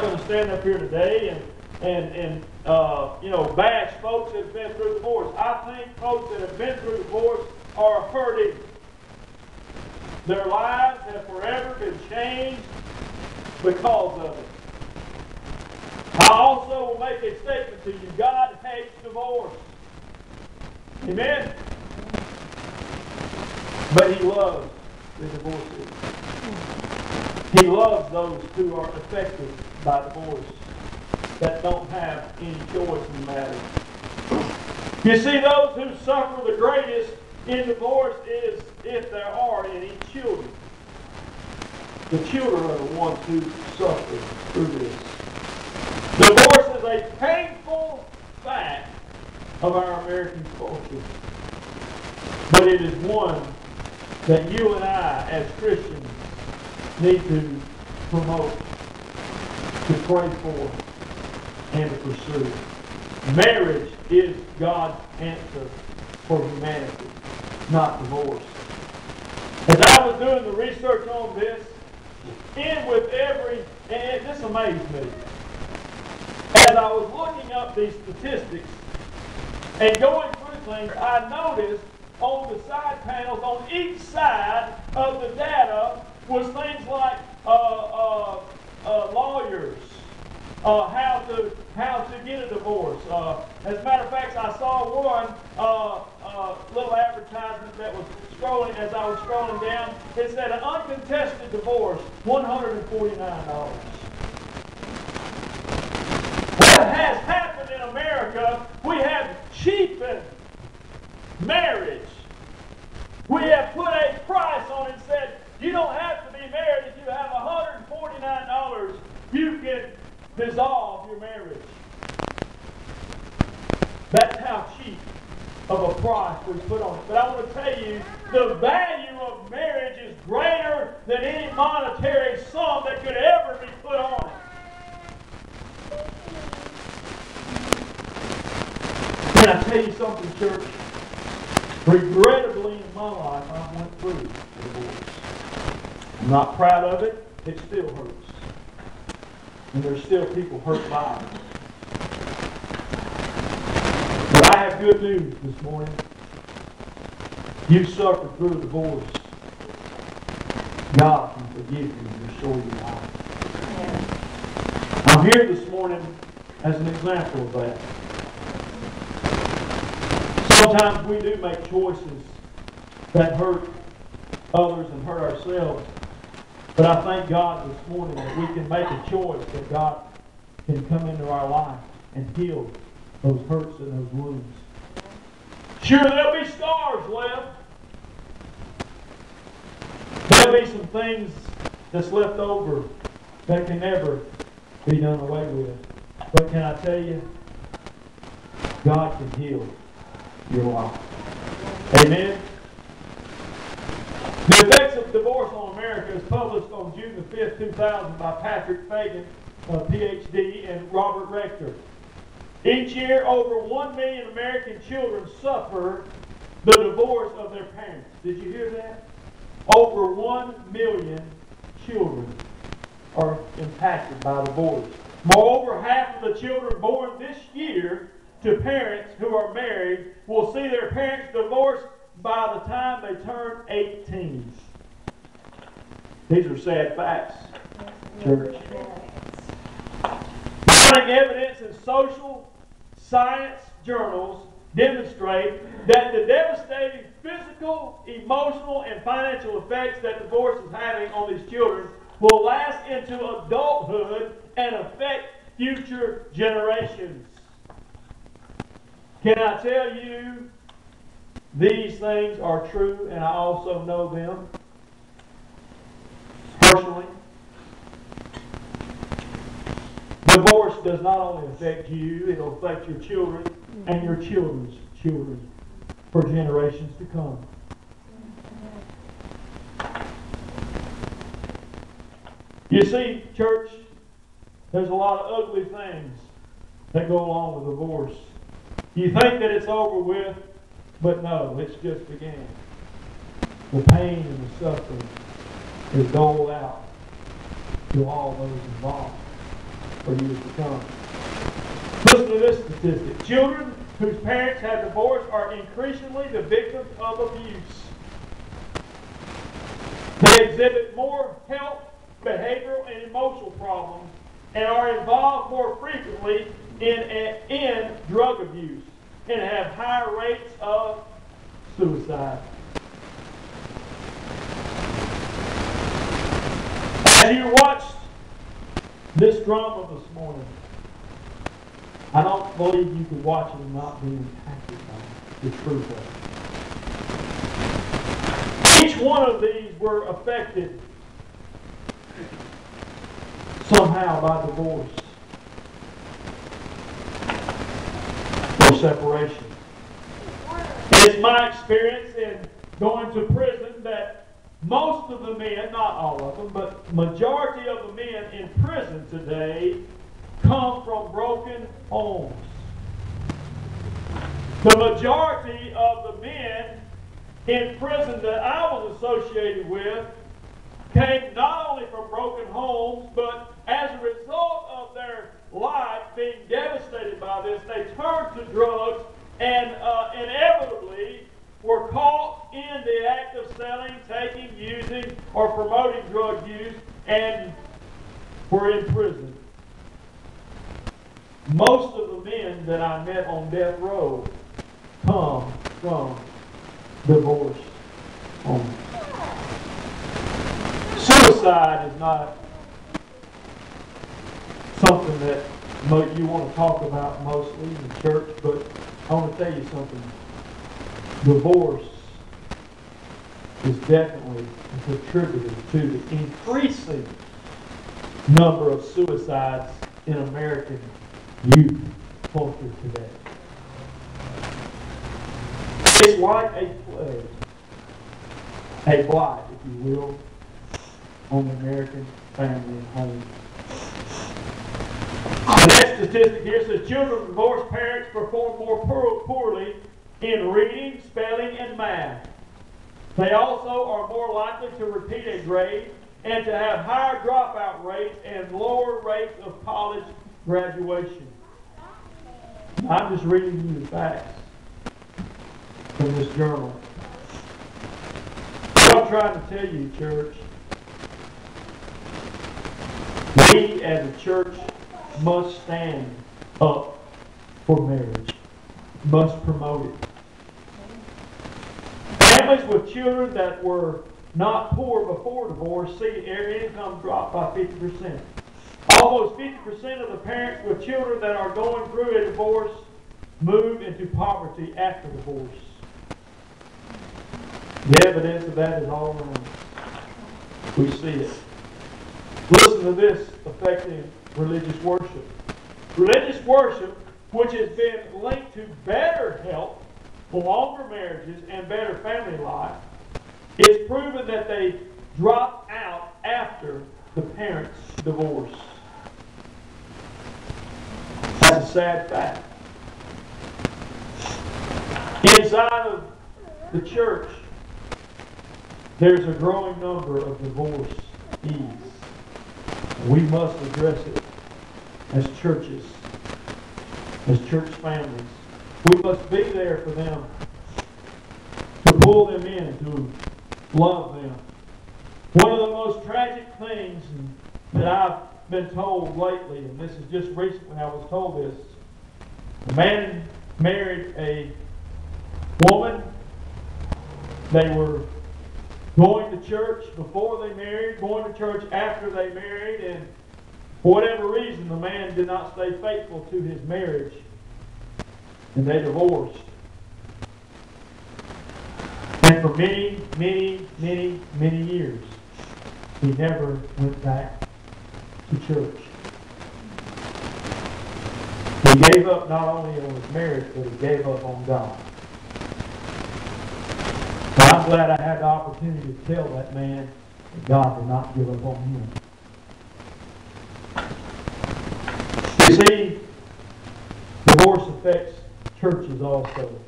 going to stand up here today and bash folks that have been through divorce. I think folks that have been through divorce are hurting. Their lives have forever been changed because of it. I also will make a statement to you. God hates divorce. Amen? But He loves the divorcees. He loves those who are affected by divorce, that don't have any choice in the matter. You see, those who suffer the greatest in divorce is, if there are any, children. The children are the ones who suffer through this. Divorce is a painful fact of our American culture. But it is one that you and I, as Christians, need to promote, to pray for, and to pursue. Marriage is God's answer for humanity, not divorce. As I was doing the research on this, and this amazed me. As I was looking up these statistics and going through things, I noticed on the side panels, on each side of the data, was things like lawyers, how to get a divorce. As a matter of fact, I saw one little advertisement that was scrolling as I was scrolling down. It said an uncontested divorce, $149. What has happened in America? We have cheapened marriage. We have put a price on it and said, you don't have to be married. If you have $149, you can dissolve your marriage. That's how cheap of a price we put on it. But I want to tell you, the value of marriage is greater than any monetary sum that could ever be put on it. Can I tell you something, church? Regrettably in my life, I went through a divorce. I'm not proud of it. It still hurts. And there's still people hurt by it. But I have good news this morning. You suffered through a divorce. God can forgive you and restore your life. I'm here this morning as an example of that. Sometimes we do make choices that hurt others and hurt ourselves. But I thank God this morning that we can make a choice that God can come into our life and heal those hurts and those wounds. Sure, there'll be scars left. There'll be some things that's left over that can never be done away with. But can I tell you, God can heal your life. Amen? The Effects of Divorce on America is published on June the 5th, 2000 by Patrick Fagan, Ph.D., and Robert Rector. Each year, over 1 million American children suffer the divorce of their parents. Did you hear that? Over 1 million children are impacted by divorce. Moreover, half of the children born this year to parents who are married will see their parents divorced by the time they turn 18. These are sad facts, church. Finding evidence in social science journals demonstrate that the devastating physical, emotional, and financial effects that divorce is having on these children will last into adulthood and affect future generations. Can I tell you, these things are true, and I also know them personally. Divorce does not only affect you, it will affect your children and your children's children for generations to come. You see, church, there's a lot of ugly things that go along with divorce. You think that it's over with, but no, it's just beginning. The pain and the suffering is doled out to all those involved. for years to come. Listen to this statistic. Children whose parents have divorced are increasingly the victims of abuse. They exhibit more health, behavioral, and emotional problems and are involved more frequently in drug abuse and have higher rates of suicide. As you watched this drama this morning, I don't believe you could watch it and not be impacted by the truth of it. Each one of these were affected somehow by divorce or separation. It's my experience in going to prison that most of the men, not all of them, but majority of the men in prison today come from broken homes. The majority of the men in prison that I was associated with came not only from broken homes, but as a result of their life being devastated by this, they turned to drugs and inevitably were caught in the act of selling, taking, using, or promoting drug use and were in prison. Most of the men that I met on death row come from divorce homes. Suicide is not something that you want to talk about mostly in church, but I want to tell you something. Divorce is definitely contributed to the increasing number of suicides in American youth culture today. It's like a plague, a blight, if you will, on the American family and home. The next statistic here says children of divorced parents perform more poorly in reading, spelling, and math. They also are more likely to repeat a grade and to have higher dropout rates and lower rates of college graduation. I'm just reading you the facts from this journal. What I'm trying to tell you, church, we as a church must stand up for marriage, must promote it. Families with children that were not poor before divorce see their income drop by 50%. Almost 50% of the parents with children that are going through a divorce move into poverty after divorce. The evidence of that is all around us. We see it. Listen to this affecting religious worship. Religious worship, which has been linked to better health, longer marriages, and better family life, it's proven that they drop out after the parents divorce. That's a sad fact. Inside of the church, there's a growing number of divorcees. We must address it as churches, as church families. We must be there for them, to pull them in, to love them. One of the most tragic things that I've been told lately, and this is just recently I was told this, a man married a woman. They were going to church before they married, going to church after they married, and for whatever reason, the man did not stay faithful to his marriage, and they divorced. And for many, many, many, many years, he never went back to church. He gave up not only on his marriage, but he gave up on God. But I'm glad I had the opportunity to tell that man that God did not give up on him. You see, divorce affects churches also.